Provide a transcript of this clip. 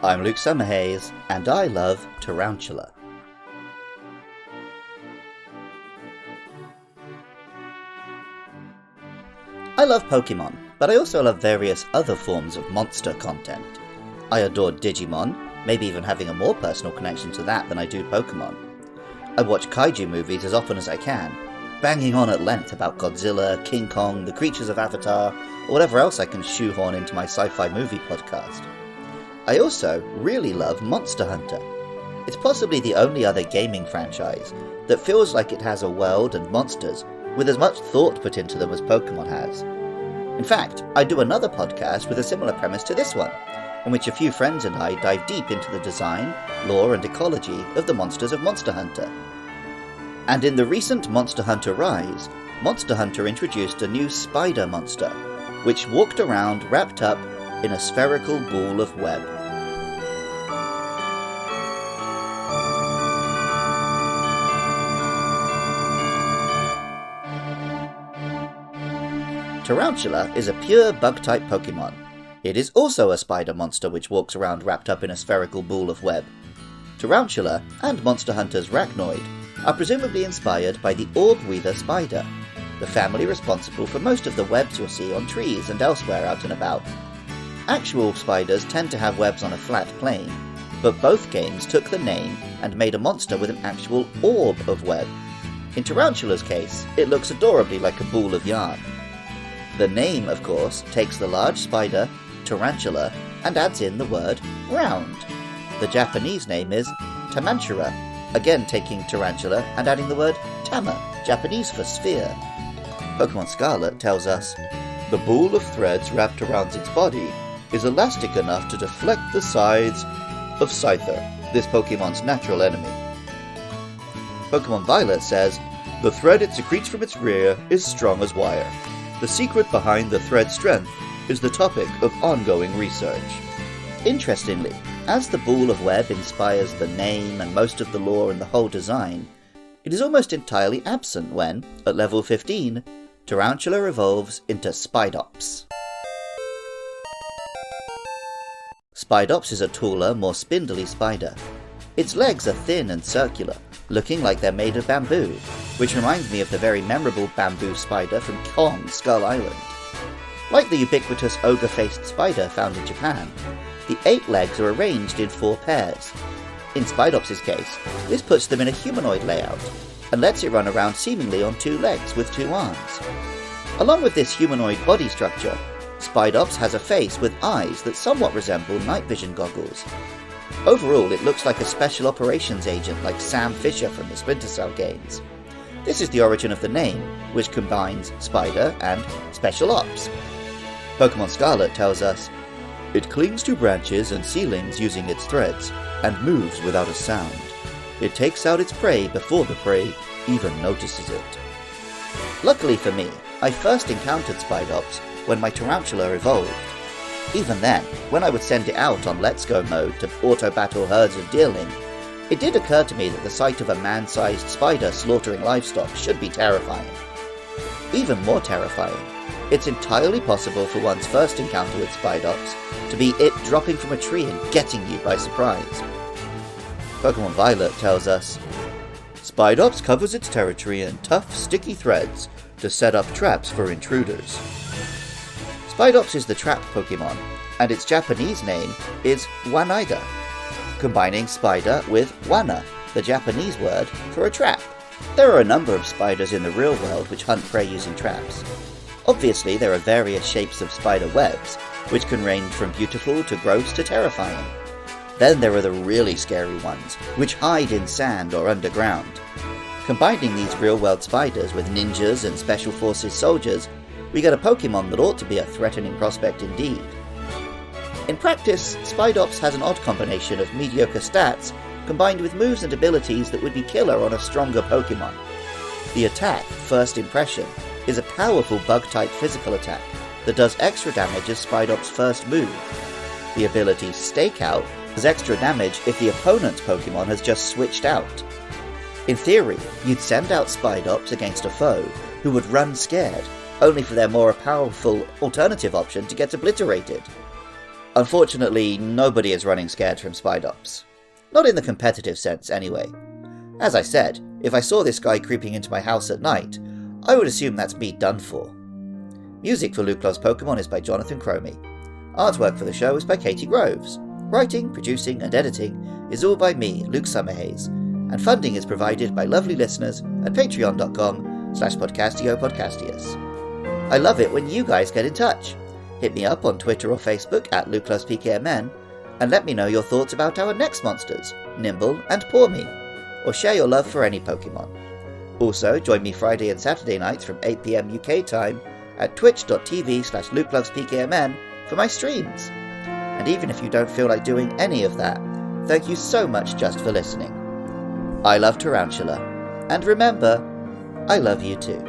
I'm Luke Summerhays, and I love Tarountula. I love Pokemon, but I also love various other forms of monster content. I adore Digimon, maybe even having a more personal connection to that than I do Pokemon. I watch kaiju movies as often as I can, banging on at length about Godzilla, King Kong, the creatures of Avatar, or whatever else I can shoehorn into my sci-fi movie podcast. I also really love Monster Hunter. It's possibly the only other gaming franchise that feels like it has a world and monsters with as much thought put into them as Pokemon has. In fact, I do another podcast with a similar premise to this one, in which a few friends and I dive deep into the design, lore and ecology of the monsters of Monster Hunter. And in the recent Monster Hunter Rise, Monster Hunter introduced a new spider monster, which walked around wrapped up in a spherical ball of web. Tarountula is a pure bug-type Pokemon. It is also a spider monster which walks around wrapped up in a spherical ball of web. Tarountula and Monster Hunter's Rachnoid are presumably inspired by the orb weaver spider, the family responsible for most of the webs you'll see on trees and elsewhere out and about. Actual spiders tend to have webs on a flat plane, but both games took the name and made a monster with an actual orb of web. In Tarountula's case, it looks adorably like a ball of yarn. The name, of course, takes the large spider, Tarountula, and adds in the word round. The Japanese name is Tamantura, again taking Tarountula and adding the word tama, Japanese for sphere. Pokemon Scarlet tells us, the ball of threads wrapped around its body is elastic enough to deflect the scythes of Scyther, this Pokemon's natural enemy. Pokemon Violet says, the thread it secretes from its rear is strong as wire. The secret behind the thread's strength is the topic of ongoing research. Interestingly, as the ball of web inspires the name and most of the lore and the whole design, it is almost entirely absent when, at level 15, Tarountula evolves into Spidops. Spidops is a taller, more spindly spider. Its legs are thin and circular, looking like they're made of bamboo, which reminds me of the very memorable bamboo spider from Kong Skull Island. Like the ubiquitous ogre-faced spider found in Japan, the 8 legs are arranged in 4 pairs. In Spidops' case, this puts them in a humanoid layout, and lets it run around seemingly on 2 legs with 2 arms. Along with this humanoid body structure, Spidops has a face with eyes that somewhat resemble night vision goggles. Overall, it looks like a special operations agent like Sam Fisher from the Splinter Cell games. This is the origin of the name, which combines spider and special ops. Pokemon Scarlet tells us, it clings to branches and ceilings using its threads, and moves without a sound. It takes out its prey before the prey even notices it. Luckily for me, I first encountered Spidops when my Tarountula evolved. Even then, when I would send it out on Let's Go mode to auto-battle herds of deerling, it did occur to me that the sight of a man-sized spider slaughtering livestock should be terrifying. Even more terrifying, it's entirely possible for one's first encounter with Spidops to be it dropping from a tree and getting you by surprise. Pokemon Violet tells us, Spidops covers its territory in tough, sticky threads to set up traps for intruders. Spidops is the trap Pokemon, and its Japanese name is Wanaiga, combining spider with wana, the Japanese word for a trap. There are a number of spiders in the real world which hunt prey using traps. Obviously, there are various shapes of spider webs, which can range from beautiful to gross to terrifying. Then there are the really scary ones, which hide in sand or underground. Combining these real-world spiders with ninjas and special forces soldiers, we get a Pokemon that ought to be a threatening prospect indeed. In practice, Spidops has an odd combination of mediocre stats combined with moves and abilities that would be killer on a stronger Pokemon. The attack, First Impression, is a powerful bug-type physical attack that does extra damage as Spidops' first move. The ability Stakeout does extra damage if the opponent's Pokemon has just switched out. In theory, you'd send out Spidops against a foe who would run scared, only for their more powerful alternative option to get obliterated. Unfortunately, nobody is running scared from Spidops. Not in the competitive sense, anyway. As I said, if I saw this guy creeping into my house at night, I would assume that's me done for. Music for Luke Loves Pokemon is by Jonathan Cromie. Artwork for the show is by Katie Groves. Writing, producing, and editing is all by me, Luke Summerhays, and funding is provided by lovely listeners at patreon.com/podcastiopodcastius. I love it when you guys get in touch. Hit me up on Twitter or Facebook at LukeLovesPKMN and let me know your thoughts about our next monsters, Nimble and Pawmi, or share your love for any Pokemon. Also, join me Friday and Saturday nights from 8 PM UK time at twitch.tv/LukeLovesPKMN for my streams. And even if you don't feel like doing any of that, thank you so much just for listening. I love Tarountula, and remember, I love you too.